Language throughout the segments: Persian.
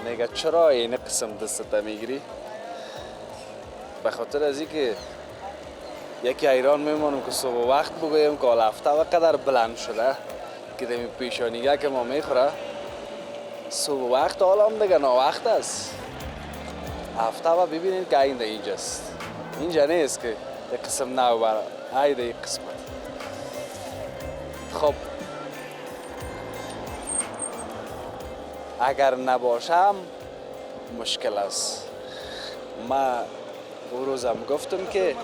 میگه چرا این قسم دستت میگیری؟ به خاطر از اینکه یکی ایران میمونم که صبح وقت بگویم که حال هفته و قدر بلند شده که دمی پیشانیگه که ما میخوره صبح وقت حالم دیگه ناوقت است. هفته و ببینین که اینده اینجاست، اینجا نیست که یک قسم نو برای اینده یک قسمت. خب اگر نباشم مشکل است. ما او روزم گفتم که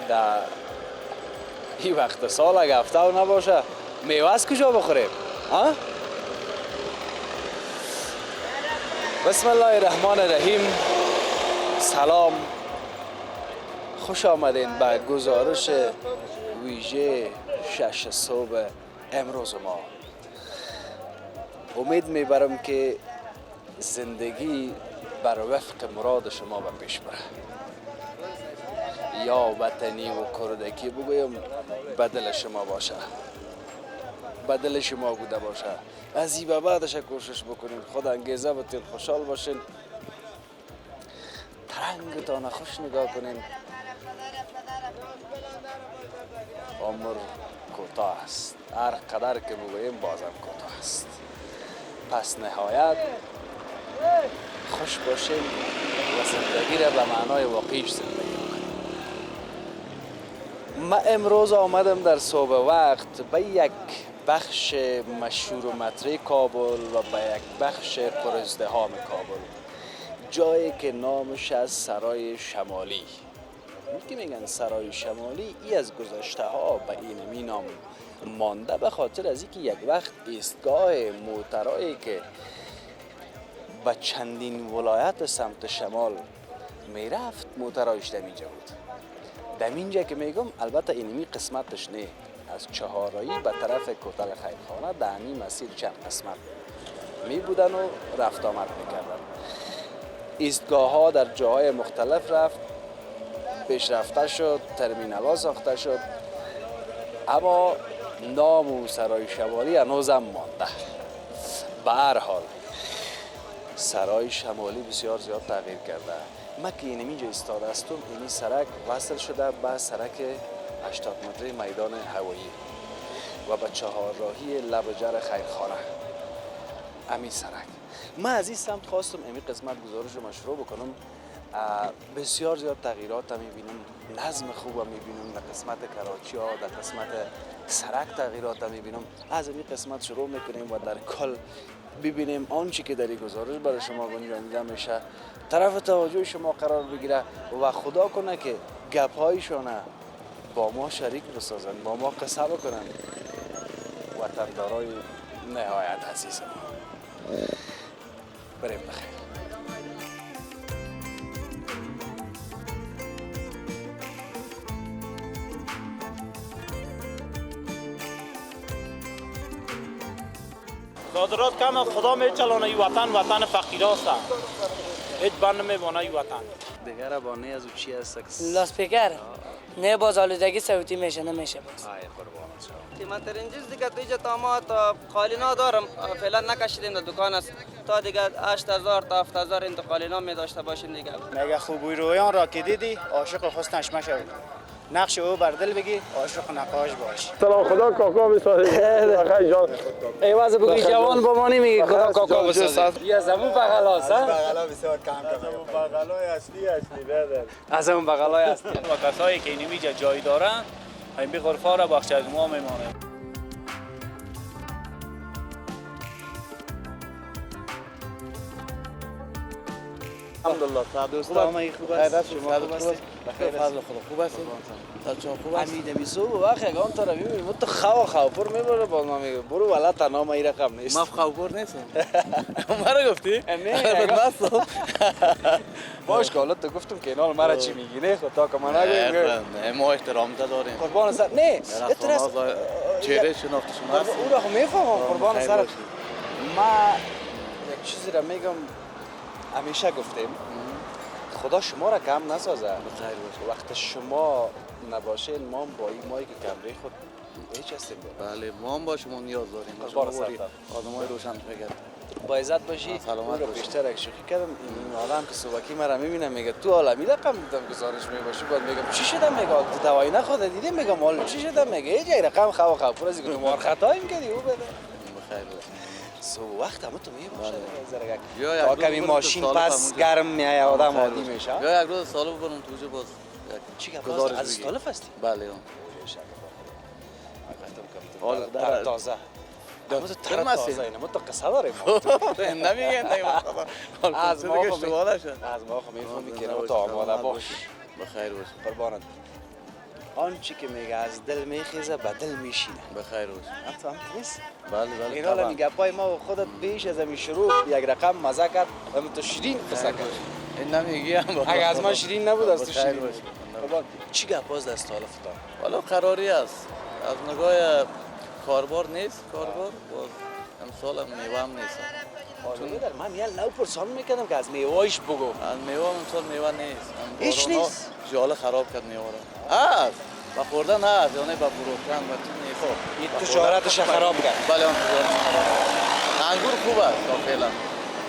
در این وقت سال اگه هفته و نباشه میوه از کجا بخوریم؟ بسم الله الرحمن الرحیم. سلام، خوش آمدین به گزارش ویژه 6 صبح امروز ما. امید میبرم که زندگی بر وفق مراد شما به پیش بره، یا وطنی و کردکی بگویم بدل شما باشه، بدل شما بوده باشه. از این به بعدش کوشش بکنین، خود انگیزه بتین، خوشحال باشین، ترنگتان خوش نگاه کنین. عمر کوتاه است، هر قدر که بگویم بازم کوتاه است. پس نهایت خوش باشین و زندگی را به معنای واقعیش زندگی کنین. من امروز آمدم در صبح وقت به یک بخش مشهور و مطرح کابل و به یک بخش پرازدحام کابل، جایی که نامش از سرای شمالی که میگن سرای شمالی. ای از گذشته ها به این نام مانده به خاطر از اینکه یک وقت ایستگاه موترایی که به چندین ولایت سمت شمال میرفت موترایش در اینجا بود. در اینجا که میگم البته اینمی قسمتش نه، از چهاررایی به طرف کوتل خیرخانه در این مسیر چند قسمت می بودن و رفت آمد میکردن. ایستگاه ها در جاهای مختلف رفت، پیشرفته شد، ترمینال ها ساخته شد، اما نام سرای شمالی هنوزم مانده. به هر حال سرای شمالی بسیار زیاد تغییر کرده. من که اینجا ایستاده هستم، اینی سرک وصل شده به سرک 80 متری میدان هوایی و به چهارراهی لب جر خیرخانه. امی سرک من از این سمت خواستم امی قسمت گزارش رو مشروع بکنم. بسیار زیاد تغییرات میبینیم، نظم خوب میبینیم در قسمت کراچی ها، در قسمت سرک تغییرات میبینیم. از این قسمت شروع میکنیم و در کل ببینیم آنچه که در این گزارش برای شما گنجانیده میشه طرف توجه شما قرار بگیره و خدا کنه که گپ هایشونه با ما شریک بسازن، با ما قصه بکنن. وطندارای نهایت عزیز ما، بریم بخیر. صادرات کم از خدا میچلانه. ای وطن فقیراست، هیچ بند نمیبانه. ای وطن دیگر بانه از او چی هست؟ لاسپیکر نه، باز آلودگی صوتی میشه نمیشه باز. آی قربان شما. قیمت‌ترین چیز دیگه تو اینجا تا قالینا دارم، فعلا نکشیدیم در دکان است، تا دیگه 8000 تا 7000 این قالینا می داشته باشین دیگه. مگه خوبی رویان را که دیدی عاشق حسنش مشو، نقش او بر دل بگی عاشق نقاش باش. سلام خدا کاکا بسازه. بخیر جان. ایواز بگوی جوان با ما نمیگی خدا کاکا بسازه. یا زمون بغلاست ها. بغلا بسیار کم کم. بغلای اصلی برادر. از اون بغلای اصلی. و کسایی که اینجا جای دارن همین غرفا را بخش از ما میمانه. الحمدلله. دوستان ما خوب است. شما خوب هستید؟ بخیر فضل خدا خوب است. بچه‌ها خوب است. امید میسو وقت یگان تا روی میمون تو خوابور میبره باز ما میگه برو والا تنها ما این رقم نیست. ما خوابور نیستم. مرا گفتی؟ نه باش که حالا تو گفتم که اینا مرا چی میگی نه خدا که من نگویم. ما احترام داریم. قربان سر نه اترس چهره شناخته شما هست. او را خب میفهمم قربان سر. ما یک چیزی را میگم، همیشه گفتیم خدا شما را کم نسازه. وقت شما نباشین ما با این مایی که کمره خود هیچ هستیم. بله ما هم با شما نیاز داریم. قربان سر آدمای روشن فکر. با عزت باشی. سلامت رو باشی. بیشتر یک شوخی کردم. این آدم که صبحی مرا میبینه میگه تو عالمی رقم دیدم گزارش میباشی، بعد میگم چی شده؟ میگه تو دوایی نخورده دیدی؟ میگم حالا چی شده؟ میگه یه جای رقم خوا پر از اینکه مار خطاییم کردی او بده. بخیر باش. صبح وقت هم تو میباشه زرگک. بیا یک تا روز کمی بریم ماشین تو سالف پس همونجا. گرم میای آدم بخیر عادی باش. میشه. بیا یک روز سالو بکنم توجه باز. چی گپ گزارش از بگی. استالف هستی؟ بله حالا در تازه. در تو تر مسیح. تازه اینه ما تو قصه داریم. نمیگن از ما که اشتباه نشه. از ما خب میفهمی که تو آماده باش. بخیر باش. قربانت. آنچه که میگه از دل میخیزه به دل میشینه. بخیر باش. هم نیست؟ بله بله. این حالا میگه پای ما و خودت بیش از همین شروع یک رقم مزه کرد هم تو شیرین قصه کرد. این نمیگیم. اگه از من شیرین نبود از تو بخیر شیرین باش. بود. چی گپ باز از تالف تا؟ والا قراری است. از نگاه کاربار نیست کاربار باز امسال هم میوه هم نیست. چون در من یه نو پرسان میکردم که از میوهش بگو. از میوه امسال میوه نیست. هیچ نیست؟ جاله خراب کرد میوه را. هست. با خوردن هست یعنی با فروختن و چیز نیست. این تجارتش خراب کرد. بله اون تجارتش خراب کرد. انگور خوب است تا فعلا.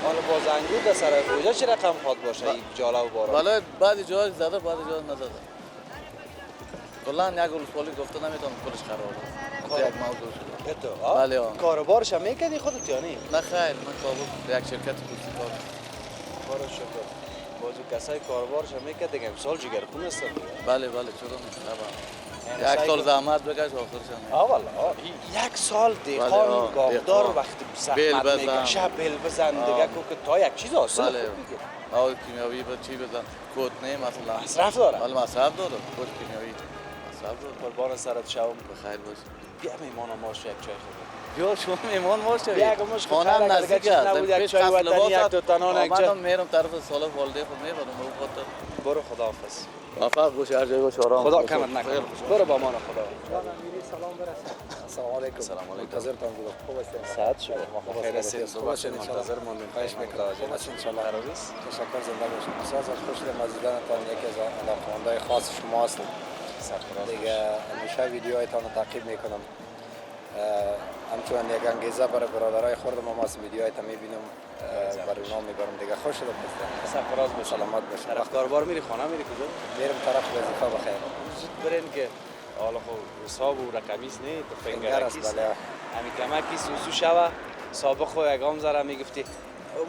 حالا باز انگور در سر کجا چه رقم خواد باشه این جاله و باران؟ ولی بعضی جای زده بعضی جای نزده. کلا یک ولسوالی گفته نمیتونم کلش خراب است. یک موضوع شده. تو بله کاروبارش هم میکردی خودت یا نه؟ نه خیر من کابل یک شرکت کوچیک کار کارو شکر. بازو کسای کاروبارش هم میکرد دیگه امسال جگرخون هستن دیگه. بله بله چرا نه یک سال زحمت بکش آخرش هم والله یک سال دیخان گاودار وقتی زحمت میکشه بل بزن دیگه که تا یک چیز حاصل بله مواد کیمیاوی به چی بزن کود نه مثلا مصرف داره. بله مصرف داره کود کیمیاوی مصرف داره. قربان سرت شوم. بخیر باش. بیا میمانا ماش یک چای خورد. بیا شما میمان باشه. بیا که مش خانم نزدیک است. نبود یک چای وطنی یک دو تنان یک چای. من میرم طرف سال والده خود میبرم اون خاطر. برو خداحافظ. موفق باش هر جای باش آرام. خدا کمت نکنه. برو با مان خدا. سلام علیکم. سلام علیکم. منتظرتان بودم. خوب هستین؟ ساعت شد. بخیر هستید. خوب هستین؟ منتظر موندیم. خواهش می‌کنم. هستین ان شاء الله. تشکر زنده باشید. بسیار خوش شدم از دیدنتان. یکی از علاقه‌مندای خاص شما هستم. دیگه همیشه ویدیوهایتان رو تعقیب میکنم. همچنان یک انگیزه برای برادرای خودم هم از ویدیوهایتان میبینم. برای نام میبرم دیگه خوش شدم. سرفراز باش. سلامت باشید. طرف کاربار میری خانه میری کجا؟ میرم طرف وظیفه بخیر. زود برین که حالا خب حساب و رقمیست نه تو فنگر است فنگرکیست. بله. همین کمکی سوسو شوه سابق خو یگام زره میگفتی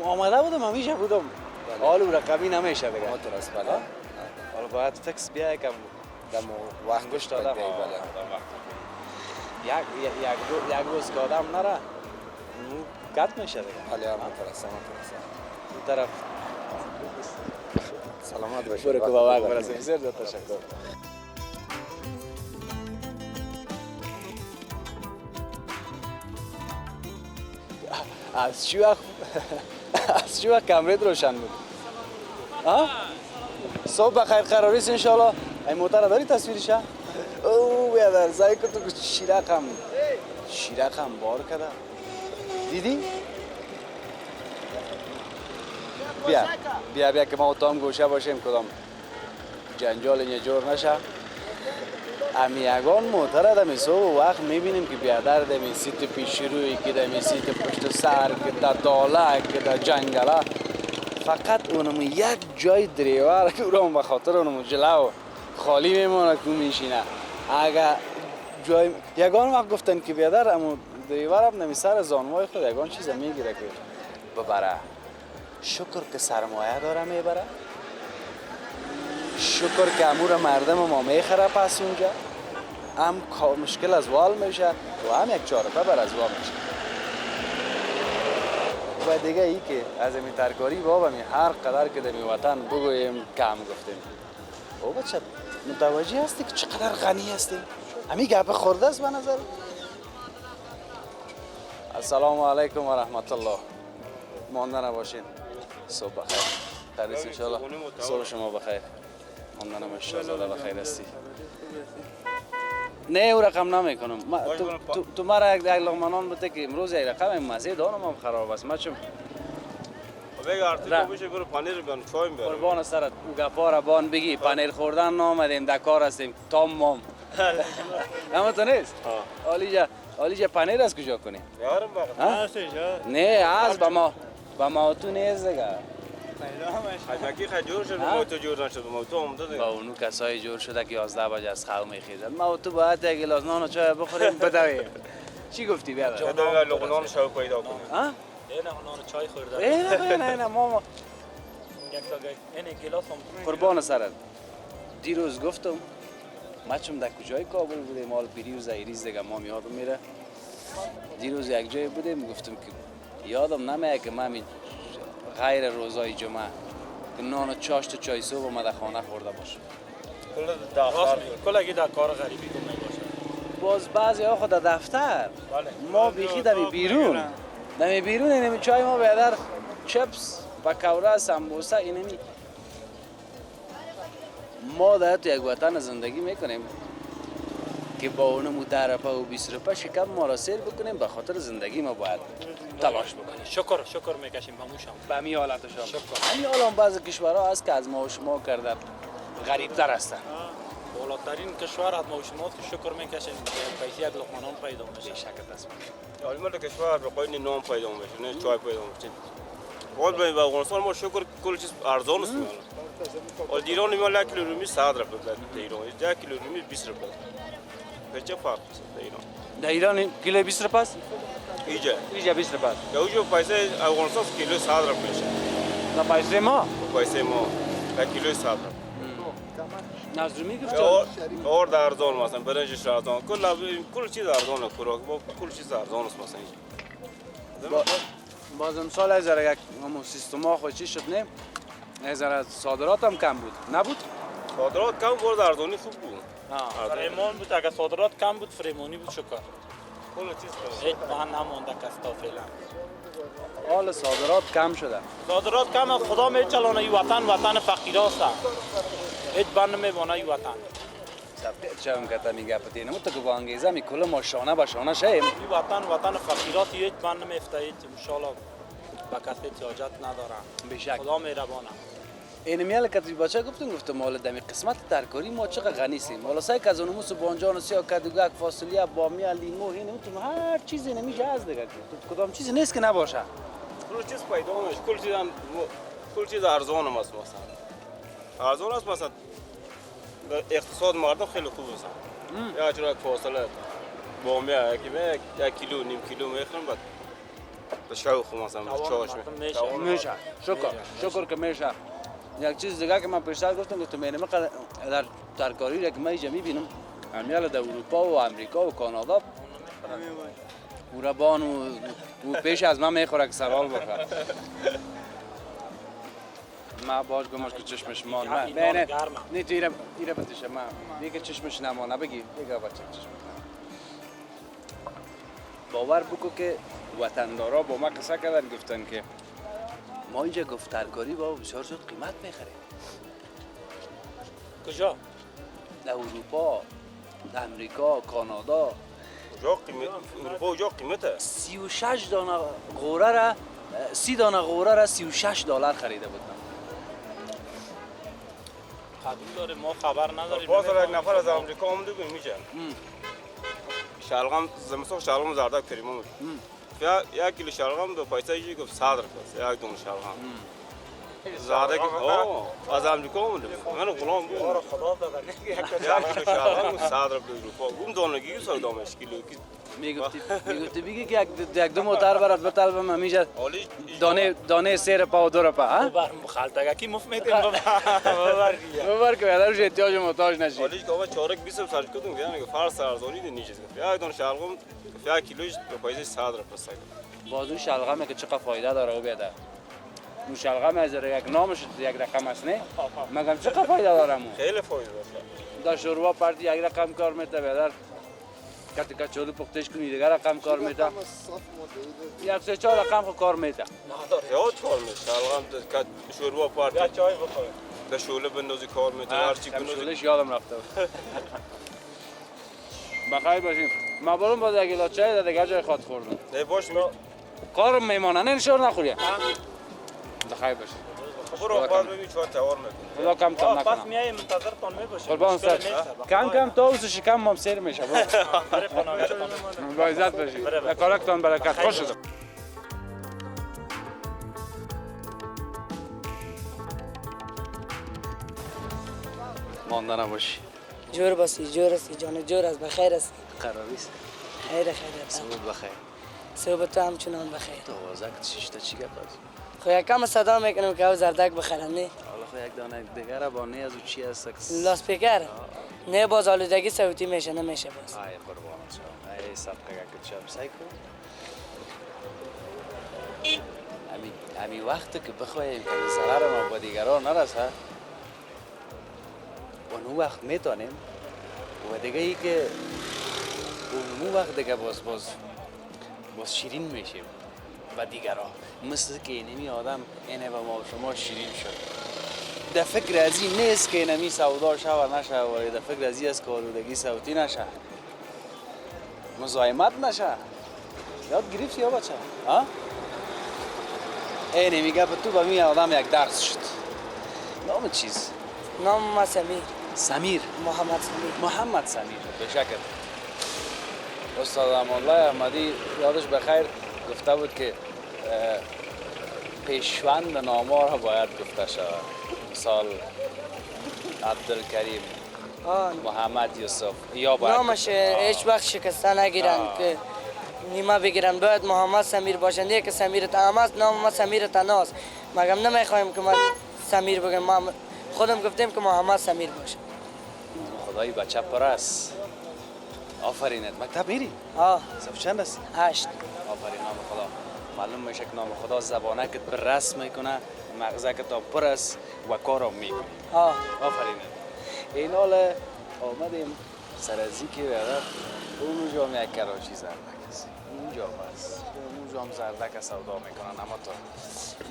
آماده بودم همیشه بودم. حال و رقمی نمیشه دیگه. موتور است بله. حالا باید فکس بیا یکم دم وقت گوش دادم. بله. یک روز که آدم نره کت میشه دیگه. بله موتور است. اون طرف سلامت باشید. برو که با وقت برسیم. بسیار تشکر. از چی وقت کمرت روشن بود؟ صبح بخیر قراریست انشالله. این موتر داری تصویرش؟ او بیادر زایی که تو شیرق هم بار کده دیدی؟ بیا که ما تا هم گوشه باشیم کدام جنجال اینجا جور نشه. امی یگان موتر دمی صبح وقت میبینیم که بیادر دمی سیت پیش روی که دمی سیت پشت سر که در داله که در جنگله فقط اونمو یک جای دریور که اونم به خاطر اونمو جلو خالی میمونه که میشینه. اگه جای یگان وقت گفتن که بیادر امو دریور هم نمی سر زانوای خود یگان چیز میگیره که ببره. شکر که سرمایه داره میبره. شکر که امور مردم ما میخره پس اونجا. هم مشکل از وال میشه و هم یک چاره بر از وال میشه. و دیگه ای که از این ترکاری بابا می هر قدر که در وطن بگوییم کم گفتیم. او بچه متوجه هستی که چقدر غنی هستیم؟ همین گپ خورده است به نظر. السلام علیکم و رحمت الله. مانده نباشین. صبح بخیر. خیلیست انشاءالله. صبح شما بخیر. مانده نباشین. شازاده بخیر هستی. نه او رقم نمیکنم. تو مرا یک لغمانان بده که امروز یک رقم مزه دانم هم خراب است. مچم بگه آرتیکو بشه برو پنیر بیان چای بیارم. قربان سرت او گپا را بان بگی پنیر خوردن نامدیم دکار هستیم تمام. اما تو نیست؟ حالی جا حالی جا پنیر از کجا کنی؟ یارم بقید نه از با ما تو نیست دیگه. حجمکی خیلی جور شد ما تو جور نشد ما تو آمده دیگه با اونو کسایی جور شده که 11 بجه از خواب میخیزن. ما تو باید یک گلاس نان و چای بخوریم بدویم. چی گفتی بیادر؟ چطور لقنان شو پیدا کنیم ها؟ نه نان چای خورده نه ما یک تا این گلاس هم قربان سرت. دیروز گفتم مچم در کجای کابل بوده مال پیری و زایریز دیگه ما یادم میره. دیروز یک جای بودیم گفتم که یادم نمیاد که من غیر روزای جمعه که نان و چاشت و چای صبح اومده خانه خورده باشم. کلگی در کار غریبی کنه باشه باز بعضی ها خود دفتر ما بیخی دمی بیرون اینمی چای ما بیادر چپس پکوره سمبوسه اینمی ما در تو یک وطن زندگی میکنیم که با اونمو 10 روپه و 20 روپه شکم ما را سیر بکنیم به خاطر زندگی ما باید تلاش بکنیم. شکر میکشیم بموشم به همین حالتشان همین حالا بعضی کشورها هست که از ما و شما کردن غریبتر هستن. بالاترین کشور از ما و شما که شکر میکشیم که پیسی یک لقمه نان پیدا میشه شکر دست حالی ما در کشور به قاید نام پیدا میشه نه چای پیدا میشه باید به افغانستان ما شکر کل چیز ارزان است و ایران ما 1 کیلو رومی 100 روپیه در ایران 1 کیلو رومی 20 روپیه چه فرق است در ایران ایران کیلو 20 روپیه است اینجا 20 روپیه یا اونجا پیسه افغانستان کیلو 100 روپیه میشه نه پیسه ما 1 کیلو 100 روپیه نازمی گفت اور در ارزان مثلا برنجش ارزان کل چیز ارزانه خوراک با کل چیز ارزان است مثلا باز امسال از یک همون سیستم ها خود چی شد نه از صادرات هم کم بود نبود صادرات کم بود ارزانی خوب بود فریمان بود اگر صادرات کم بود فریمانی بود شکر کل چیز هیچ بهان نمانده کستا فعلا حال صادرات کم شده صادرات کم خدا میچلانه ای وطن فقیراست هیچ بند نمیبانه ای وطن چه هم کتا میگه پتی نمو تو که با انگیزه می کل ما شانه با شانه شیم ای وطن فقیراتی هیچ بند نمیفته هیچ انشالله با کسی حاجت ندارن بشک خدا مهربانه این میال کتی بچه گفتم مال دمی قسمت ترکاری ما چقدر غنی سیم والا سای که از اونمو بانجان سیا کدوگک فاصله بامیه لیمو اینو تو هر چیزی نمیشه از دیگه کدام چیزی نیست که نباشه کل چیز پیدا میشه کل چیز ارزان است مثلا ارزان است مثلا اقتصاد مردم خیلی خوب است یا چرا فاصله بامیه که 1 کیلو نیم کیلو میخرن بعد به شوق مثلا چاش میشه شکر که میشه یک چیز دیگه که من پیشتر گفتم اینم در ترکاری که من اینجا میبینم همیال در اروپا و امریکا و کانادا مربان و پیش از من میخوره که سوال بخوره ما باش گماش که چشمش مان نه تو ایره بتیشه ما دیگه چشمش نمانه بگی دیگه بچه چشمش باور بکو که وطندارا با ما قصه کردن گفتن که ما اینجا گفت ترکاری با بسیار زود قیمت میخریم کجا؟ در اروپا، در امریکا، کانادا اروپا قیمته 36 دانه غوره را 30 دانه غوره را $36 خریده بودن قبول داره ما خبر نداریم باز یک نفر از امریکا اومده بود میشه شلغم زمستون شلغم زردک کریمو بود 1 کیلو شلغم دو پیسه یکی گفت 100 روپیه یک دونه شلغم زردک از امریکا اومده من غلام بود خدا داره 1 کیلو شلغم 100 روپیه اروپا گم دانگی سال دامش کیلو میگفتی بگی که یک دو موتر برات بطلبم همیشه دانه 3 روپیه و 2 روپیه ببر خالتگا کی مفت میدیم ببر که بعدش احتیاج محتاج نشی حالیش که چارک 20 سرچ کردم یعنی فرض ارزانی دی نیست یک دونه شلغم 1 کیلوش به پیسه 100 روپیه است بازو شلغمه که چقدر فایده داره او بیاد اون شلغم از یک نامش یک رقم است نه مگم چقدر فایده داره مو خیلی فایده داره در شوروا پارتی یک رقم کار میته بیادر کتی کچولو پختش کنی دیگر رقم کار میته یک سه چهار رقم کار میته زیاد کار میشه شلغم شوروا پارتی چای بخور در شوله بندازی کار میته هر چی کنی شولش یادم رفته بخیر باشیم ما برام با یک گلاس چای دیگه جای خاط خوردم نه باش کارم میمانه نه نشور نخوری بخیر باشیم برو باز ببین چهار سوار میکنه. خدا کم تان پس نکنم. میای منتظرتان میباشیم. قربان مشکل سر نیست. کم کم تا اوز شکم مام سیر میشه. برای خانواده‌تان. با عزت باشید. کارکتان برکت خوش شد. مانده نباشی. جور باسی جور هستی جان جور است بخیر است. قراریست. خیر خیر است. صبح بخیر. صبح تو همچنان بخیر. دوازده چیشتا چی گپ است؟ خو یکم صدا میکنم که او زردک بخرم نه. حالا خو یک دانه دیگر با نه از او چی است؟ لاس پیکر نه باز آلودگی صوتی میشه نمیشه باز. ای قربان شما. ای صدقه که چم سایکو. امی وقت که بخوایم که ضرر ما با دیگران نرسه اون وقت میتونیم و دیگه ای که اون وقت دیگه باز شیرین میشیم با دیگران مثل که اینمی آدم اینه با ما و شما شیرین شد در فکر ازی نیست که اینمی سودا شو نشه و در فکر ازی است که آلودگی صوتی نشه مزاحمت نشه یاد گرفتی یا بچه ها؟ اینه میگه به تو با می آدم یک درس شد نام چیز؟ نام ما سمیر سمیر محمد سمیر. سمیر به شکل استاد امان‌الله احمدی یادش بخیر گفته بود که پیشوند نامار باید گفته شود مثال عبدالکریم محمد یوسف یا باید نامش هیچ وقت شکسته نگیرن که نیمه بگیرن باید محمد سمیر باشن نه که سمیر تمام است نام ما سمیر تناست مگم نمیخوایم که ما سمیر بگم ما خودم گفتیم که محمد سمیر باشه خدای بچه پرست آفرینت مکتب میری؟ صف چند است؟ 8 آفرین نام خدا معلوم میشه که نام خدا زبانه که پر رسم میکنه مغزه که تا پر است و کارم میکنه آفرینت این حال آمدیم سرازی که بیادر اونجا هم یک کراچی زردک است اونجا بس اونجا هم زردک سودا میکنن اما تو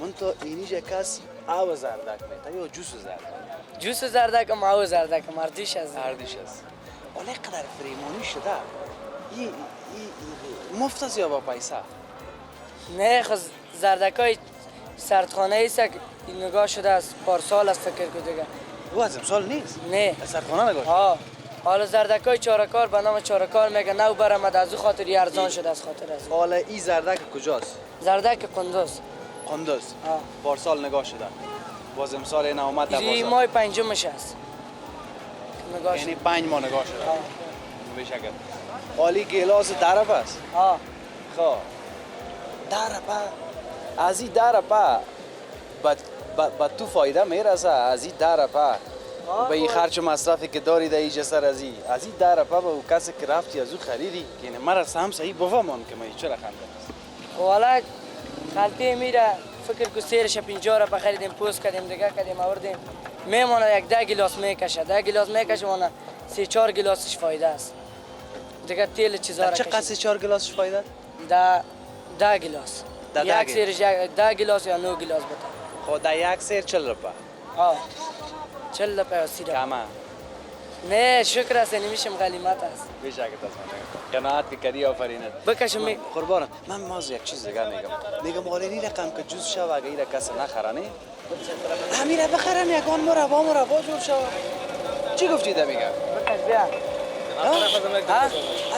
من تو اینیش کس آو زردک میتا یا جوس زردک جوس زردک هم او زردک مردیش از هردیش است ولی قدر فریمانی شده مفت است یا با پیسه نه خود زردک های سردخانه ایست که نگاه شده است پارسال است فکر که دیگه او از امسال نیست نه سردخانه نگاه حالا زردک های چارکار به نام چارکار میگه نو برمد از او خاطر ارزان شده از خاطر از حالا این زردک کجاست؟ زردک قندوز قندوز پارسال نگاه شده باز امسال این آمد در این بازار ماه پنجمش است نگاه یعنی شده 5 ماه نگاه شده به شکل حالی گلاس درب است خب درب از این درب با تو فایده میرسه از این درب به این خرچ مصرفی که داری در اینجا سر از این درب به او کسی که رفتی از او خریدی که نه مرا هم صحیح بفهمان که من چرا خنده والا خالتی میره فکر کو سیرش 50 را بخریدیم پوست کردیم دیگه کردیم آوردیم میمونه یک 10 گلاس میکشه 10 گلاس میکشه مونه 3-4 گلاسش فایده است دیگه تیل چیزا را چه قصه 4 گلاسش فایده 10 گلاس یک سیرش 10 گلاس یا 9 گلاس بده خب در یک سیر 40 روپیه 40 روپیه 30 روپیه کمه نه شکر است نمیشم غلیمت است بیشک است قناعت که کردی آفرینت بکشم قربانم من مازو یک چیز دیگه میگم این رقم که جوز شو اگه این کس نخرانه همین بخرن یکان مربا جور شو چی گفتی ده میگم بکش بیا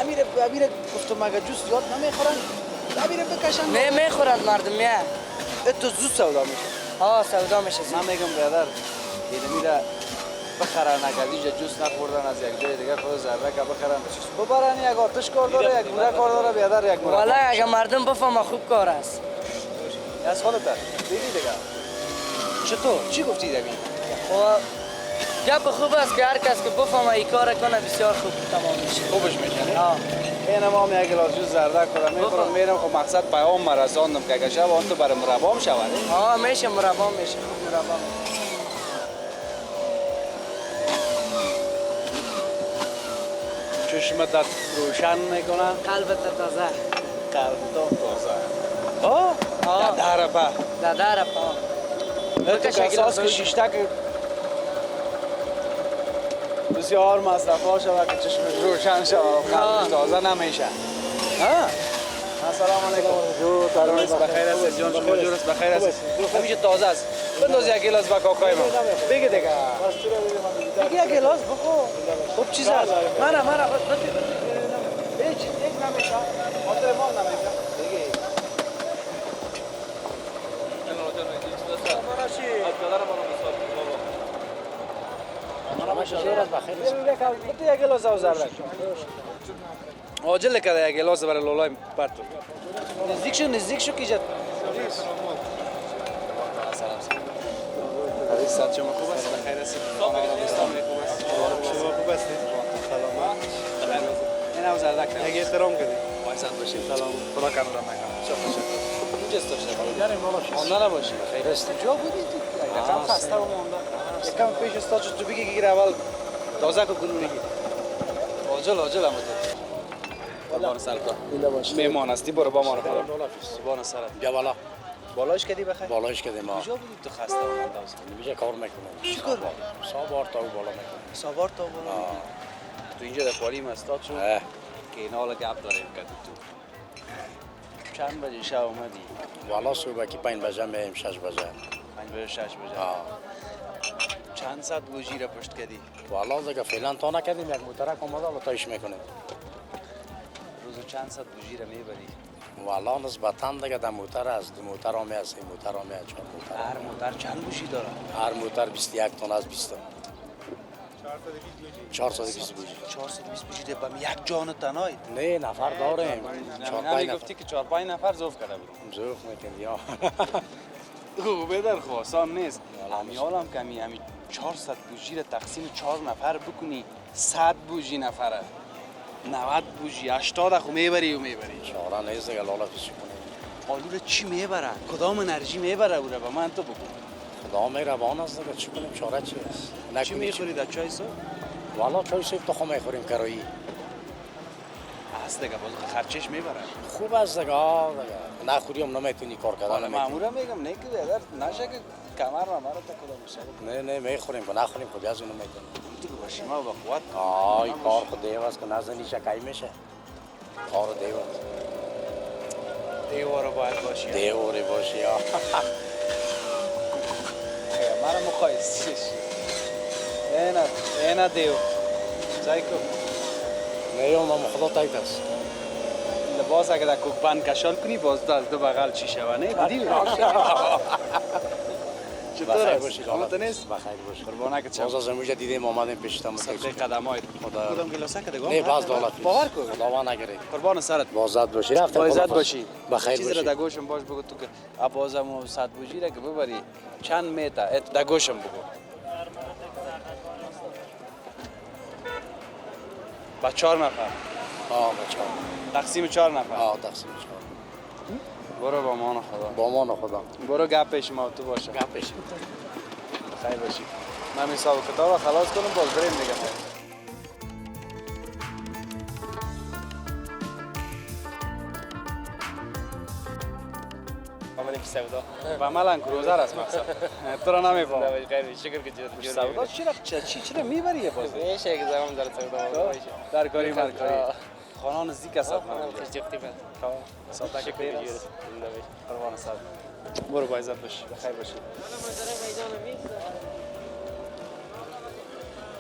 امیر گفتم مگه جوز یاد نمیخورن امیر بکشن نه میخورن مردم نه تو زود سودا میشه سودا میشه من میگم برادر این میره بخرن اگر اینجا جوس نخوردن از یک جای دیگه خود ذره که بخرن ببرن یک آتش کار داره یک بوره کار داره بیادر یک مربا والا اگه مردم بفهمه خوب کار است از خودت دیدی دیگه چطور چی گفتی دیگه گپ خوب است که هر کس که بفهمه این کار کنه بسیار خوب تمام میشه خوبش میشه این ما هم یک گلاس جوس زرده خورم میخورم میرم خب مقصد پیام مرساندم که اگه شب آن تو برای مربا هم شود میشه مربا میشه مربا چشمت روشن میکنه قلبت تازه در تو کساس که شیشتک بسیار مصرف ها شود که چشمت روشن شود قلبت تازه نمیشه السلام علیکم جور بخیر است جان شما جور است بخیر است همیشه تازه است بنداز یک گلاس با کاکای ما بگه دیگه بگه یک گلاس بخو خوب چیز هست من هیچ یک نمیشه خاطر ما نمیشه بگه یک گلاس او زرد عاجل کرده یک گلاس برای لولای پرتو نزدیک شو کیجت سلام شما خوب است بخیر هستید خوب هستید سلام این او زرد کرد اگه احترام کردی وایساد باشید سلام خدا کنه را نکنه اینجاست داشته مانده نباشی خیر است جا بودید یکم خسته و مانده یکم پیش استاد تو بگی که اول تازه کو گلو بگی عاجل هم قربان سرکار میمان هستی برو با ما رو خدا سبحان سرت بیا بالا بالاش کدی بخیر بالایش کردیم ما کجا بودی تو خسته و مانده است اینجا کار میکنم چی کار سوار تا بالا میکنم سوار تا بالا تو اینجا در پالی استاد شو اه که اینا حالا گپ داریم که تو چند بجه شب اومدی والا صبح کی 5 بجه میم 6 بجه 5 بجه 6 بجه چند ساعت بوجی را پشت کردی والا دیگه فعلا تا نکردیم یک موترک اومده حالا تایش میکنیم روز چند ساعت بوجی را میبری والا نسبتا دیگه در موتر است دو موتر هم است سه موتر هم است چهار موتر هر موتر چند بوجی داره هر موتر 21 تن از 20 420 بوجی 420 بوجی ده بم یک جان تنهایی نه نفر داریم 4 5 گفتی که 4 5 نفر زوف کرده برو زوف میکنی یا خوبه در خواسان نیست همیالم کمی 400 بوجی را تقسیم 4 نفر بکنی 100 بوجی نفره 90 بوجی 80 خو میبری چاره نیست دیگه لالا پیش کنیم آلو را چی میبره کدام انرژی میبره او را به من تو بگو خدا مهربان است دیگه چی کنیم چاره چی است چی میخوری در چای صبح والا چای صبح تو خو میخوریم کرایی هست دیگه باز خرچش میبره خوب است دیگه نخوری هم نمیتونی کار کردن حالا معمولا میگم نه که اگر نشه که کمر را تا کدام میشه نه میخوریم که نخوریم که بیازو نمیتونیم تو باشی ما با قوت آی کار خود دیو است که نزنی شکایی میشه کار دیو دیوار باید باشی دیواری باشی یا مرا مقایسه اینا دیو زایکو نیوم ما خدا تایید است لباس اگه در کوکبند کشال کنی باز دو بغل چی شوه نه بدی چطور است؟ خامت نیست؟ بخیر باشی قربانه که چم باز از امروز دیدیم آمدیم پیشتم صدقه قدمایت خدا کدام گلاسه که نه باز دولت باور کن خدا نگیری قربان سرت بازات باشی رفتم بازات باشی بخیر چیزی را باشی در گوشم باش بگو تو که ابازم و صد بوجی را که ببری چند میتا در گوشم بگو با 4 نفر بچه‌ها تقسیم 4 نفر تقسیم شد برو با مان خدا با مان خدا برو گپ پیش ما تو باشه گپ پیش خیر باشی من حساب کتاب خلاص کنم باز بریم دیگه و عملا کروزر است مقصد تو را نمیفهم شکر که سودا چرا میبری باز میشه که زمان در سودا در کاری مرکاری خانه نزدیک است تشجیقتی من ساعت که پیر است قربان صاحب برو با عزت باش بخیر باشی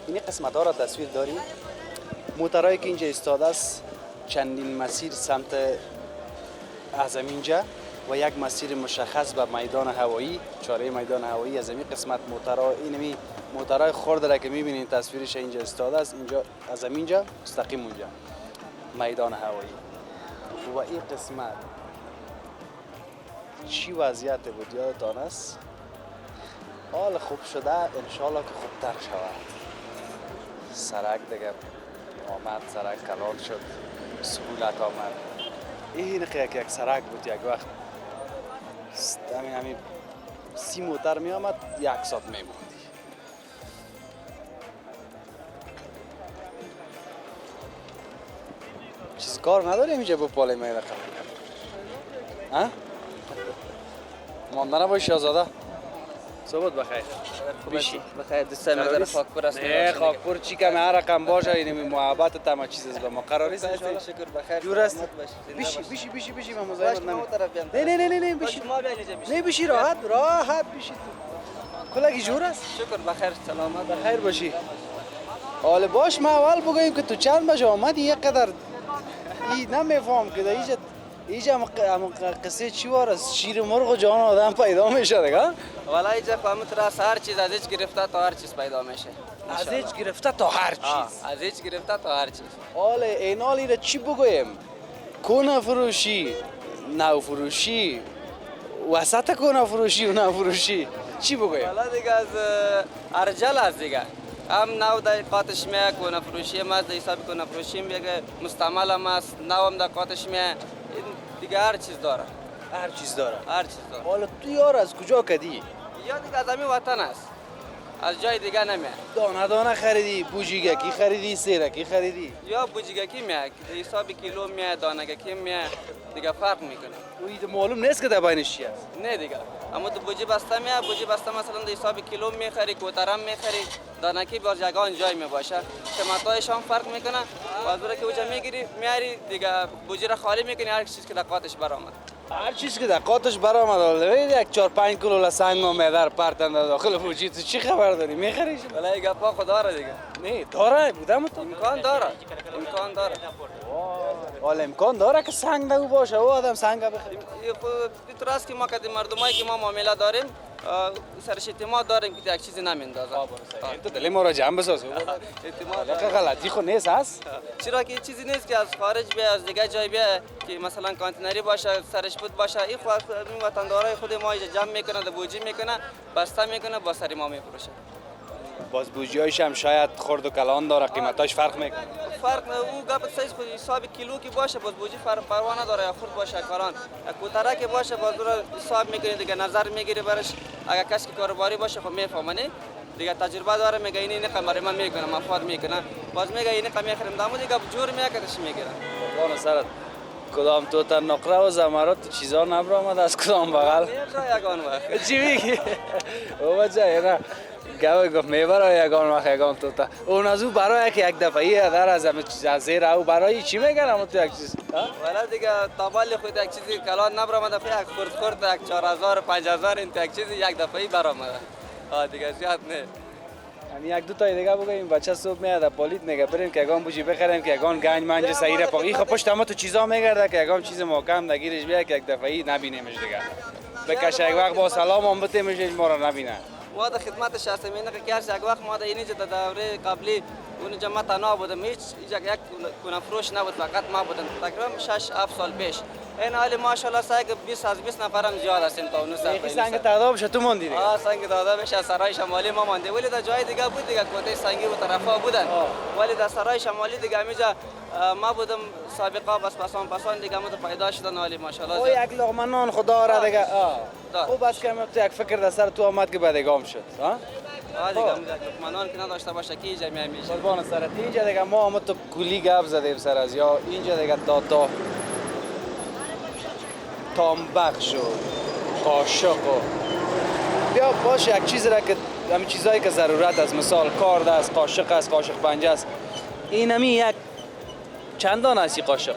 این قسمت ها را تصویر داری موترایی که اینجا ایستاده است چندین مسیر سمت از اینجا و یک مسیر مشخص به میدان هوایی چاره میدان هوایی از این قسمت موترها اینمی موترهای خرد را که میبینید تصویرش اینجا استاده است اینجا از اینجا مستقیم اونجا میدان هوایی و این قسمت چی وضعیت بود یادتان است حال خوب شده انشالله که خوبتر شود سرک دیگه آمد سرک کلان شد سهولت آمد این که یک سرک بود یک وقت همین 30 موتر می آمد 1 ساعت می موندی چیز کار نداریم اینجا با پاله می رقم ها؟ مانده نباشی آزاده صبح بخیر. بشی. بخیر دوستان مدار خاکپور است. نه خاکپور چی کم هر رقم باشه این محبت تمام چیز است به ما قراری است ان شاء الله. شکر بخیر. جور است. بشی. بشی من مزاحمت ما نمی. طرف بیام. نه بشی. ما بیان اینجا بشی. نه بشی راحت بشی تو. کلاگی جور است. شکر بخیر سلامت. بخیر باشی. حالا باش ما اول بگویم که تو چند بجه آمدی یک قدر نمیفهم که اینجا قصه چی وار است شیر مرغ و جان آدم پیدا میشه دیگه والا اینجا فهمت راست هر چیز از هیچ گرفته تا هر چیز پیدا میشه. از هیچ گرفته تا هر چیز از هیچ گرفته تا هر چیز. حالا اینالی را چی بگویم کونه فروشی نو فروشی وسط کونه فروشی و نو فروشی چی بگویم والا دیگه از ارجل است دیگه هم نو در قاتش میه کونه فروشی هم از در حساب کونه فروشی میگه مستعمل هم است نو هم در قاتش میه دیگه هر چیز داره. هر چیز داره حالا تو یار از کجا کدی یا دیگه از همین وطن است از جای دیگه نمیه. دانه خریدی بوجیگکی خریدی سیرکی خریدی یا بوجیگکی میه در حساب کیلو میه دانگکی میه دیگه فرق میکنه. وی معلوم نیست که در بینش چی است نه دیگه اما تو بوجی بسته میه بوجی بسته مثلا در حساب کیلو میخری کوترم میخری دانکی با جگان جای میباشه قیمتایش هم فرق میکنه بازور که اوجا میگیری میاری دیگه بوجی را خالی میکنی هر چیز که دقاتش برآمد هر چیز که دقاتش برآمد یک 4-5 کیلو سنگ و میدر پرتن داخل بوجی تو چی خبر داری میخریش ولی گپا خدا را دیگه نه داره بودم تو امکان داره حالا امکان داره که سنگ نگو باشه او آدم سنگ بخریم تو راست که ما که مردمایی که ما معامله داریم سرش اعتماد داریم که یک چیزی نمیندازه تو دل ما را جمع بساز اعتماد غلطی خود نیست هست چرا که چیزی نیست که از خارج بیا از دیگه جای بیا که مثلا کانتینری باشه سرش بود باشه این خود این وطندارای خود ما اینجا جمع میکنه و بوجی میکنه بسته میکنه با سری ما میفروشه باز بوجیایش هم شاید خرد و کلان داره قیمتاش فرق میکنه فرق او گپ سایز خود حساب کیلو که باشه باز بوجی فرق پروا نداره یا خرد باشه کلان کوتره که باشه باز رو حساب میکنه دیگه نظر میگیری برش اگر کسی که کاروباری باشه خب میفهمه دیگه تجربه داره میگه این قمر من میکنه مفاد میکنه باز میگه این قمی خرم دامو دیگه جور میکردش میگیره قربان سرت کدام تو تا نقره و زمرات چیزا نبرآمد از کدام بغل یگان وقت چی میگی او بچه نه گفت میبره یگان تو تا اون از او برای که یک دفعه در از همه چیز از زیر او برای چی میگن اما تو یک چیز والا دیگه تابال خود یک چیزی کلان نبرآمد دفعه یک خورد یک 4000 5000 این یک چیزی یک دفعه برآمد دیگه زیاد نه یک دو تا دیگه بگیم بچه صبح میاد پالیت میگه بریم که یگان بوجی بخریم که یگان گنج منج سعیره پاکی خب پشت ما تو چیزا میگرده که یگان چیز محکم نگیرش بیا که یک دفعه نبینیمش دیگه بکشه یک وقت با سلام هم بتیمش ما را نبینه ما در خدمتش هستیم این که یک وقت ما در اینجا در دوره قبلی اون جماعت تنها بودم هیچ یک کنه فروش نبود فقط ما بودم تقریبا 6-7 سال پیش این حالی ماشاءالله سعی که 20 از 20 نفرم زیاد هستیم تا اون سال سنگ تعداد بشه تو موندی دیگه سنگ تعداد بشه سرای شمالی ما مانده ولی در جای دیگه بود دیگه کوته سنگی و طرفا بودن ولی در سرای شمالی دیگه همینجا ما بودم سابقه بس پسان دیگه ما تو پیدا شدن حالی ماشاءالله او یک لقمه نان خدا را دیگه خوب است که تو یک فکر در سر تو آمد که بدگام شد دیگه لقمه که نداشته باشه کی جمعی میشه قربان سرت اینجا دیگه ما هم تو کلی گپ زدیم سر از یا اینجا دیگه تا تامبخش و قاشق و بیا باشه یک چیز را که همین چیزایی که ضرورت است مثال کارد است قاشق است قاشق پنجه است این همی یک چند دانه است این قاشق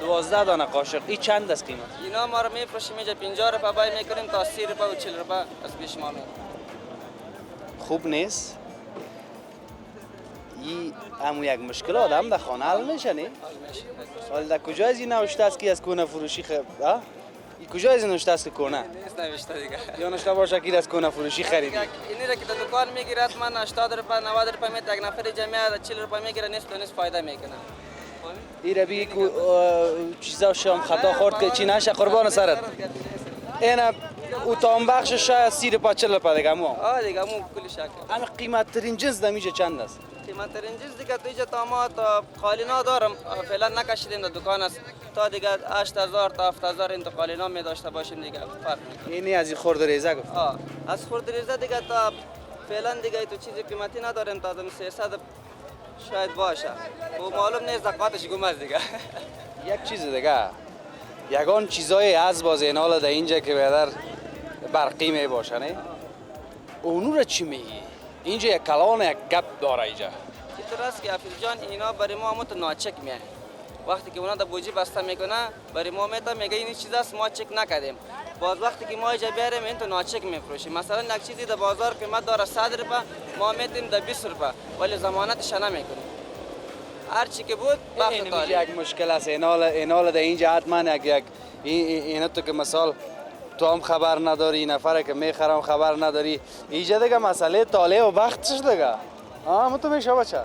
12 دانه قاشق این چند است قیمت اینا ما رو میفروشیم اینجا 50 روپیه بای میکنیم تا 30 روپیه و 40 روپیه از پیش ما خوب نیست این همون یک مشکل آدم در خانه حل میشه نه حالا در کجا از این نوشته است که از کونه فروشی این کجا از این نوشته است که کونه نیست نوشته دیگه یا نوشته باشه که از کونه فروشی خریدی اینی را که در دکان میگیره حتما 80 روپیه 90 روپیه میت یک نفر جمعه 40 روپیه میگیره نیست و نیست فایده میکنه این را بگی که چیزا شام خطا خورد که چی نشه قربان سرت اینا او تامبخش شاید 30 روپیه 40 روپیه دیگه مو دیگه مو کلی شکل اما قیمت ترین جنس دمیجه چند است قیمت ترین جنس دیگه تو اینجا تا قالینا دارم فعلا نکشیدیم در دکان است تا دیگه 8000 تا 7000 این قالینا می داشته باشیم دیگه فرق میکنه اینی از این خرد ریزه گفت از خرد ریزه دیگه تا فعلا دیگه تو چیزی قیمتی نداریم تا 300 شاید باشه و معلوم نیست زکاتش گم است دیگه یک چیز دیگه یگان چیزای از باز اینال در اینجا که بیادر برقی می باشه نه اونو را چی میگی؟ اینجا یک کلان یک گپ داره اینجا. اینطور است که حفیظ جان اینا برای ما همون ناچک میه. وقتی که اونا در بوجی بسته میکنه برای ما میگه این چیز است ما چک نکردیم. باز وقتی که ما اینجا بیاریم این تو ناچک میفروشیم. مثلا یک چیزی در بازار قیمت داره 100 روپیه ما میتیم در 20 روپیه ولی ضمانتش نمیکنیم. هر چی که بود این یک مشکل است. اینال در اینجا حتما یک اینا تو که مثال تو هم خبر نداری، نفره که میخرم خبر نداری، اینجا دیگه مسئله طالع و وقتش دیگه. تو میشه بچه.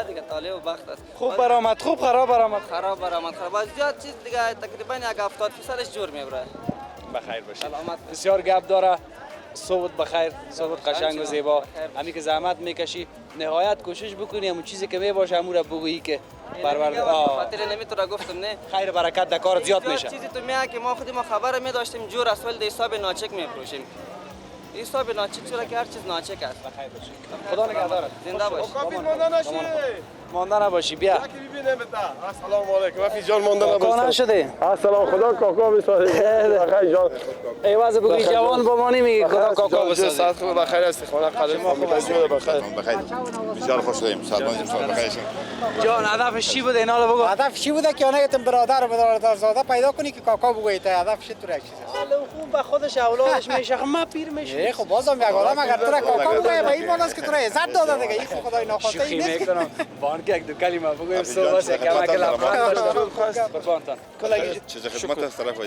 دیگه طالع و وقت است. خوب برآمد، خوب خراب برآمد. خراب باز زیاد چیز دیگه تقریبا یک 70% جور میبره. بخیر باشی. بسیار گپ داره. صبح بخیر، صبح قشنگ و زیبا. همین که زحمت میکشی نهایت کوشش بکنی همون چیزی که میباشه همون را بگویی که پرورده. خاطر نمیتونه گفتم نه. خیر برکت در کار زیاد میشه. چیزی تو میگه که ما خودی ما خبر میداشتیم جور است ولی حساب ناچک میفروشیم. حساب ناچک چرا که هر چیز ناچک است. بخیر باشی. خدا نگهدارت. زنده باش. مانده نباشی بیا. السلام علیکم. حفیظ جان مانده کاکا نشده. السلام خدا کاکا بسازه. بخیر جان. ایواز بگوی جوان با ما نمیگی خدا کاکا بسازه. ساعت خوب بخیر است. خدا قدم ما بخیر. بخیر. بسیار خوش شدیم. سلام بخیر. جان هدفش چی بود اینا رو بگو. هدف چی بوده که اونایتون برادر زاده پیدا کنی که کاکا بگویی تا هدفش تو چیزه. حالا خوب به خودش اولادش میشه ما پیر میشه. خب بازم یک آدم اگر تو را کاکا بگویه به این معناست که تو را عزت داده دیگه. این خدای ناخواسته این نیست. میکنم. بان که یک دو کلمه بگویم صبح یک کمک لبخند داشته. قربانتان. کلاگی چه خدمت از طرف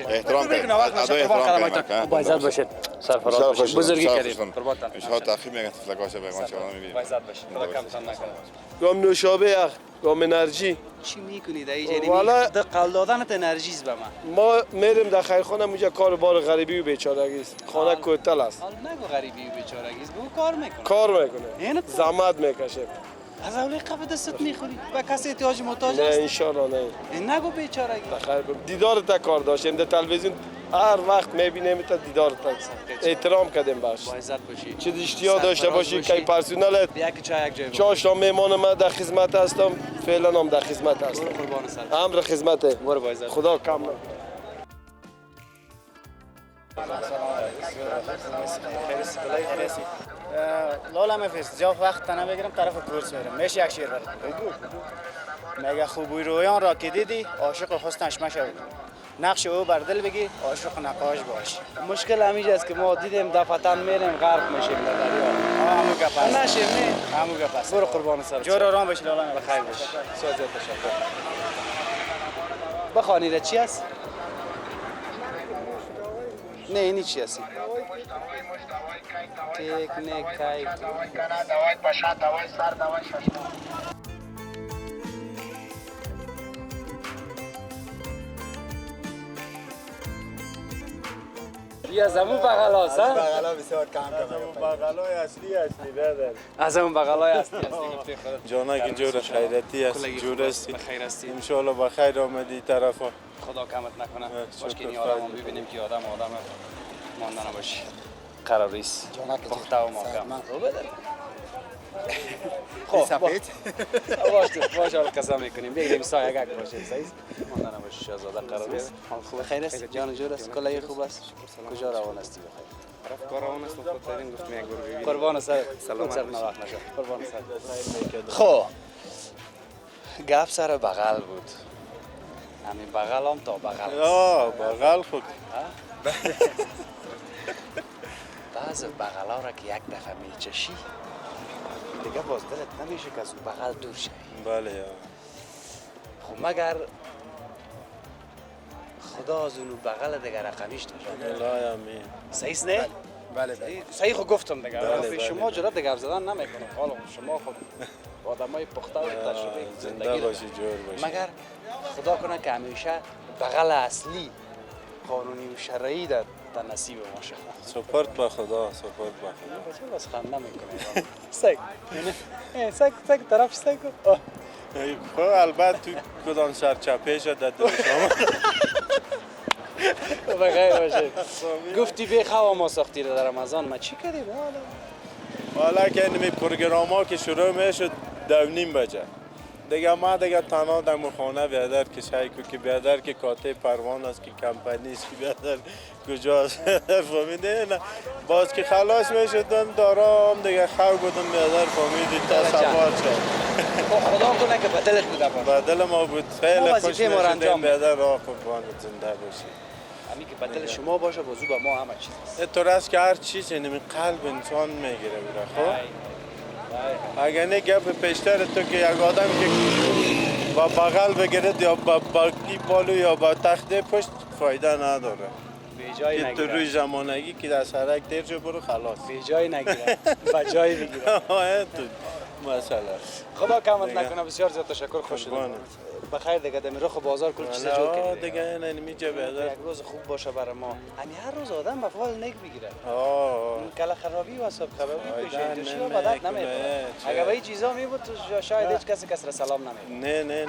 احترام کنید. ادای احترام کنید. با عزت باشید. سرفراز باشید. بزرگی کردید. قربانتان. ان شاء الله تاخیر میگن فلکاشه به ما شما میبینید. با عزت باشید. خدا کمتان نکنه. گام نوشابه گام انرژی. چی میکنید اینجا؟ د قل دادنت انرژیز به من. ما میریم در خیرخانه اونجا کار بار غریبی و بیچارگی است. خانه کوتل است. حال نگو غریبی و بیچارگی است. بگو کار میکنه. کار میکنه. زحمت میکشه. از اولی قبل دستت میخوری و کسی احتیاج محتاج نه است. ان شاء الله نه. نگو بیچارگی. بخیر دیدار تا کار داشتیم در تلویزیون هر وقت میبینیم تا دیدار تا احترام کردیم باش. با عزت باشی. چه اشتیا داشته باشی که پرسونل یک چای یک جای. چاش را میمان من در خدمت هستم فعلا هم در خدمت هستم. قربان سر. امر خدمته. برو با عزت. خدا کم نکنه. لالا مفیس جا وقت تنها بگیرم طرف کورس میرم میشه یک شیر برد میگه خوبی رویان را که دیدی عاشق حسنش مشو نقش او بر دل بگی عاشق نقاش باش. مشکل همینجا است که ما دیدیم دفتن میریم غرق میشیم در دریا. همو گپ است. نشیم نه همو گپ است. برو قربان سر. جور آرام باشی لالا مفیس. بخیر باش. سوزت تشکر. بخوانید چی است؟ نه اینی چی است؟ تکنیکای دوای پشا دوای سر دوای شش. یا زمون بغلاست ها؟ بغلا بسیار کم کم. بغلای اصلی نداره. از اون بغلای اصلی جانا که جور خیرتی است جور است. بخیر هستی. ان شاء الله بخیر آمدی طرفا. خدا کمت نکنه. باش که این آدمو ببینیم که آدم مانده نباشی. قراریست. پخته و محکم. خب سفید. باشه قسم میکنیم بگیم سایه گک باشه سایز مانده نباشی شاهزاده قراریست. حال خوب خیر است جان جور است کلای خوب است کجا روان هستی بخیر طرف کارون است خود ترین گفتم یک گروه قربان سر سلام سر نواخت نشه قربان سر خب گپ سر بغل بود همین بغل هم تا بغل است بغل خود بعض بغل ها را که یک دفعه میچشی دیگه باز دلت نمیشه که از اون بغل دور شوی. بله خب مگر خدا از اون بغل دیگه رقمیش داشت الله امین صحیح نه؟ بله صحیح خب گفتم دیگه بله شما جرأت دیگه حرف زدن نمیکنه حالا شما خب آدمای پخته و تجربه زندگی باشی جور باشی مگر خدا کنه که همیشه بغل اصلی قانونی و شرعی در نصیب ما شه سپورت به خدا سپورت به خدا بچه بس خنده میکنه سگ سگ طرف سگ خب البته تو کدام سر چپه شد در دل شما بخیر باشه گفتی به خوا ما ساختی در رمضان ما چی کردیم حالا که این پروگرام ها که شروع میشد 2:30 بجه دیگه ما دیگه تنها در خانه بیادر که شایی که بیادر که کاته پروان است که کمپانی است که بیادر کجاست فهمیده نه باز که خلاص میشدن دارم دیگه خو بودم بیادر فهمیدی تا سوار شد خدا کنه که بدلت بوده بدل ما بود خیلی خوش میشدیم بیادر راه قربان زنده باشی همین که بدل شما باشه بازو با ما همه چیز است طور است که هر چیز یعنی قلب انسان میگیره بوده خب اگر نه گپ پیشتر تو که یک آدم که با بغل بگیرد یا با بالو یا با تخته پشت فایده نداره که تو روی زمانگی که در سرک دیر جو برو خلاص به جای نگیره با جای بگیره تو مسئله خدا کمت نکنه بسیار زیاد تشکر خوش شدم بخیر دیگه دمی رخ بازار کل چیزا جور کنید دیگه نه میجه بیادر یک روز خوب باشه برای ما همین هر روز آدم به فال نگ بگیره این کلا خرابی و حساب خرابی پیش دوشی و بدت نمیره اگه به این چیزا می بود شاید هیچ کسی کس را سلام نمیره نه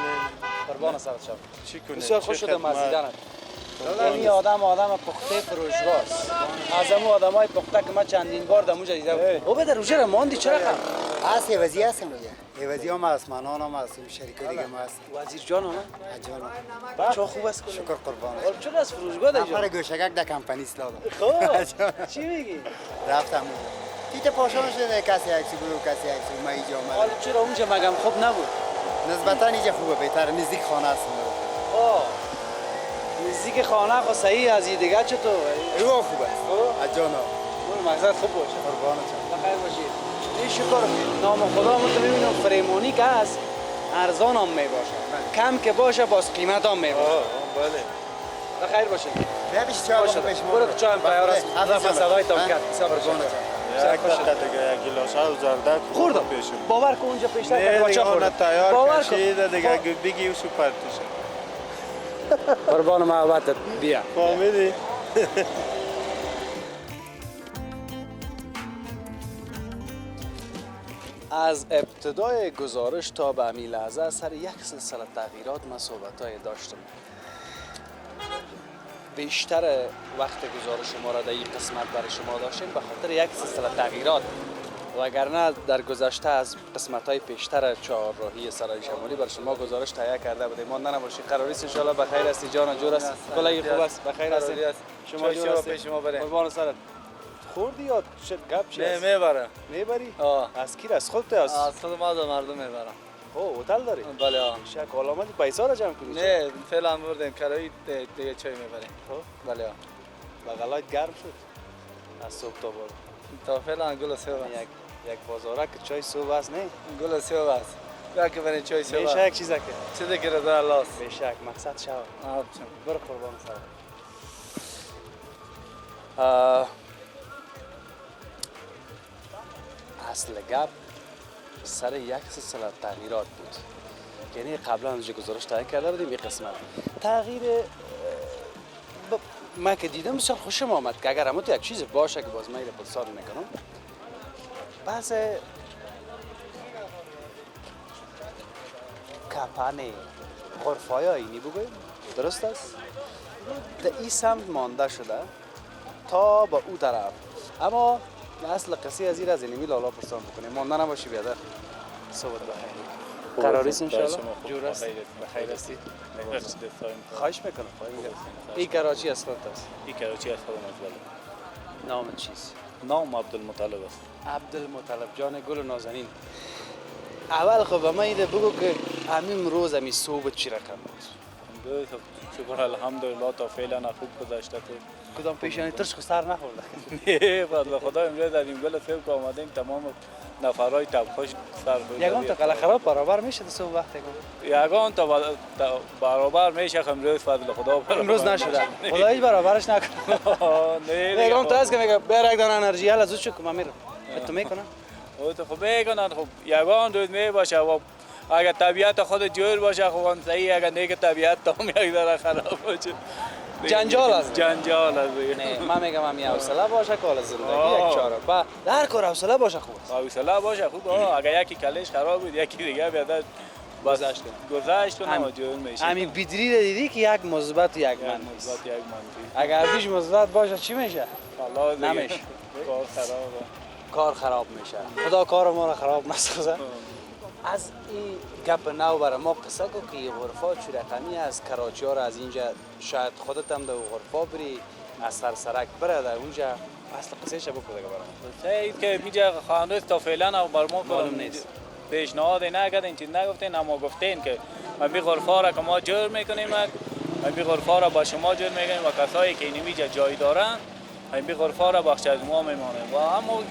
قربان سرت شب چی کنه بسیار خوش شدم از دیدنت این آدم پخته فروشگاست از همون آدمای پخته که ما چندین بار دموجا دیدم او به در روزه را ماندی چرا خم هست عوضی هستیم دیگه عوضی هم هست منان هم هستیم شریک دیگه هم هست وزیر جان هم جان چه خوب است شکر قربان چرا از فروشگاه دیگه نفر گوشگک در کمپانی اسلام خب چی میگی رفتم تیت پاشان شده کسی عکسی بود و کسی عکسی ما اینجا اومد حالا چرا اونجا مگم خوب نبود نسبتا اینجا خوبه بهتر نزدیک خانه است نزدیک خانه خو صحیح از این دیگه چطور رو خوب است از جانا اون مقصد خوب باشه قربان چم بخیر باشید این شکر نام خدا مت میبینم فریمونی که هست ارزان هم میباشه کم که باشه باز قیمت هم میباشه بله بخیر باشید بیش چای بخوش برو که چای تیار است رفت صدای تام کرد قربان یک دقیقه دیگه یک گلاس ها و زردک خوردم باور کن اونجا پیشتر که بچه خوردم تیار کشیده دیگه بگی و سوپر تیشه قربان محبتت بیا فهمیدی از ابتدای گزارش تا به همین لحظه سر یک سلسله تغییرات ما صحبت‌های داشتم بیشتر وقت گزارش ما را در این قسمت برای شما داشتیم به خاطر یک سلسله تغییرات وگرنه در گذشته از قسمت‌های پیشتر چهارراهی سرای شمالی برای شما گزارش تهیه کرده بودیم ما نباشید قراری است ان شاء الله بخیر هستی جان جور است کلای خوب است بخیر هستی شما جور است پیش ما بریم قربان سرت خوردی یا چه گپ چی است میبرم میبری آه از کی از خودت از خود ما از مردم میبرم او هتل داری بله آه شک علامتی پیسا را جمع کنی نه فعلا بردیم کرایی دیگه چای میبریم بله آه بغلات گرم شد از صبح تا بالا تا فعلا گل سیب است یک بازارک چای صبح است نه گل سیب است یا که برای چای سیب میشه یک چیزا که چیزی که رضا الله است بشک مقصد شو برو قربان سر اصل گپ سر یک سلسله تغییرات بود یعنی قبلا از گزارش تهیه کرده بودیم این قسمت تغییر من که دیدم بسیار خوشم آمد که اگر همون یک چیز باشه که باز من این پلسار نکنم بعض کپانه غرفای آینی بگویم درست است در این سمت مانده شده تا به او طرف اما اصل قصه از این از اینمی لالا پرسان بکنیم مانده نباشی بیادر صحبت بخیر قراری است انشاءالله جور است بخیر هستی خواهش میکنم این کراچی از خودت است این کراچی از خودم است بله نام چیست نام عبدالمطلب است عبدالمطلب جان گل نازنین اول خب من ایده بگو که همین روز همی صبح چی رقم بود شکر الحمدلله تا فعلا خوب گذشته کدام پیشانی ترش سر نخورده نه فضل خدا امروز در این گل سیب که آمدیم تمام نفرهای تبخوش سر بود یگان تا قلعه خراب برابر میشه صبح وقتی یگان تا برابر میشه امروز فضل خدا امروز نشده خدا هیچ برابرش نکنه نه یگان تا از که میگه بر یک دانه انرژی حالا زود شو که من میرم تو میکنم او تو خب میکنن خب یگان دود میباشه و اگر طبیعت خود جور باشه خب صحیح اگر نه که طبیعت تا یک ذره خراب باشه جنجال است جنجال است نه من میگم همین حوصله باشه که حالا زندگی یک چاره با هر کار حوصله باشه خوب است حوصله باشه خوب اگر یکی کلش خراب بود یکی دیگه بیاد گذشت کنه جور میشه همین بیدری دیدی که یک مثبت یک منفی اگر بیش مثبت باشه چی میشه نمیشه کار خراب کار خراب میشه خدا کار ما رو خراب نسازه از این گپ نو برای ما قصه کو که غرفا چه رقمی است کراچی ها را از اینجا شاید خودت هم در غرفا بری از سرسرک بره در اونجا اصل قصه شبو کده برام قصه که میجا خانوس تا فعلا بر ما معلوم نیست پیشنهاد نکردین چیز نگفتین اما گفتین که ما بی غرفا را که ما جور میکنیم ما بی غرفا را با شما جور میکنیم و کسایی که اینجا جای دارن ما بی غرفا را بخش از ما میمانه و اما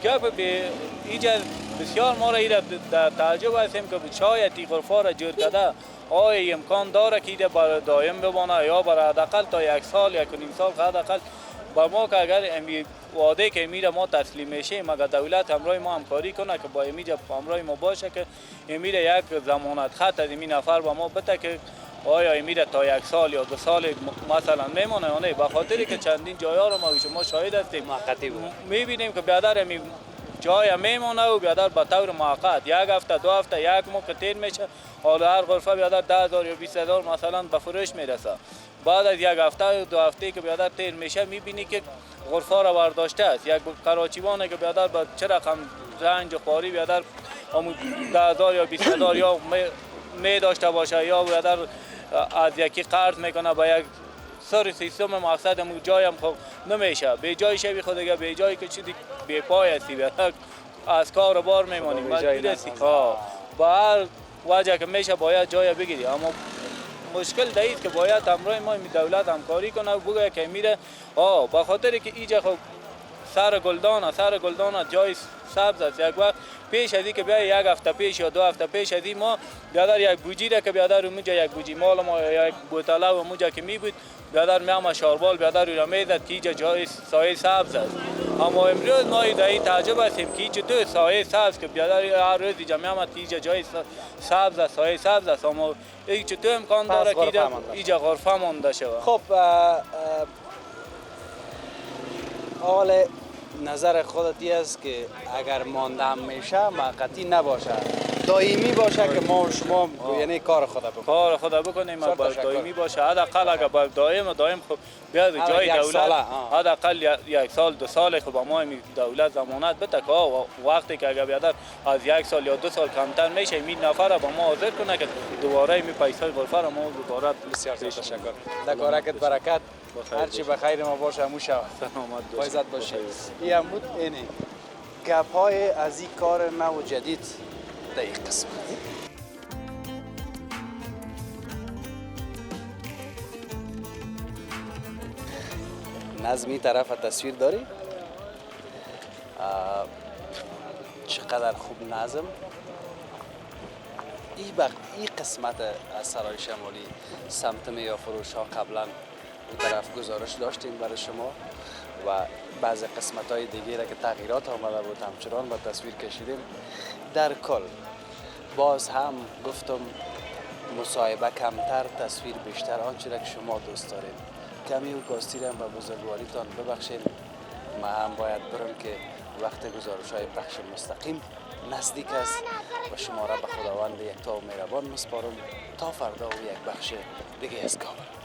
گپ به اینجا بسیار ما را ایره در تعجب هستیم که شاید این غرفا را جور کرده آیا امکان داره که ایده برای دائم بمانه یا برای حداقل تا یک سال یک و نیم سال حداقل با ما که اگر امی وعده که امیره ما تسلیم میشه مگر دولت همراه ما همکاری کنه که با امیره همراه ما باشه که امیره یک ضمانت خط از این نفر با ما بده که آیا امیره تا یک سال یا 2 سال مثلا میمونه یا نه. به خاطری که چندین جایا رو ما شما شاهد هستیم میبینیم که بیادر امی جای میمونه و بیادر به طور موقت 1 هفته 2 هفته 1 ماه که تیر میشه حالا هر غرفه بیادر 10,000 یا 20,000 مثلا به فروش میرسه. بعد از 1 هفته و 2 هفته که بیادر تیر میشه میبینی که غرفه را برداشته است. یک کراچیوانه که بیادر با چه رقم رنج و خواری بیادر 10,000 یا 20,000 یا می داشته باشه یا بیادر از یکی قرض میکنه با یک سر سیستم مقصد هم جایم خب نمیشه به جای شوی خود دیگه به جایی که چیزی به پای هستی بیادر از کار و بار میمانی مجبور هستی با هر وجه که میشه باید جای بگیری. اما مشکل دهید که باید همراه ما دولت همکاری کنه و بگه که میره با خاطری که اینجا خب سر گلدان جای سبز است. یک وقت پیش از که بیا 1 هفته پیش یا 2 هفته پیش از ما بیادر یک بوجی را که بیادر اونجا یک بوجی مال ما یا یک بوتله و اونجا که می بود بیادر میام شاربال بیادر رو میزد که اینجا جای سایه سبز است. اما امروز ما در تعجب هستیم که چطور سایه سبز که بیادر هر روز اینجا میامد که اینجا جای سبز است سایه سبز است اما این چطور امکان داره که اینجا غرفه مانده شود. خب حال نظر خودتی است که اگر مانده میشه موقتی نباشه دائمی باشه که ما و شما یعنی کار خود بکنیم دائمی باشه حداقل اگر با دائم خب بیاد جای دولت حداقل 1 سال 2 سال خب ما دولت ضمانت بده که وقتی که اگر بیاد از 1 سال یا 2 سال کمتر میشه این نفر با ما حاضر کنه که دوباره می پیسه غرفه را ما دوباره. بسیار تشکر در کارکت برکت هرچی بخیر ما باشه همون شود فایزت باشه. این هم بود اینه گپ های از این کار نو و جدید در این قسمت. نظمی طرف تصویر داری؟ چقدر خوب نظم. این قسمت از سرای شمالی سمت میوه فروش ها قبلا اون طرف گزارش داشتیم برای شما و بعضی قسمت های دیگه را که تغییرات آمده بود همچنان با تصویر کشیدیم. در کل باز هم گفتم مصاحبه کمتر تصویر بیشتر آنچه را که شما دوست دارید. کمی و کاستی را به بزرگواریتان ببخشید. ما هم باید برم که وقت گزارش های پخش مستقیم نزدیک است و شما را به خداوند یکتا و مهربان میسپارم تا فردا و یک بخش دیگه از کابل.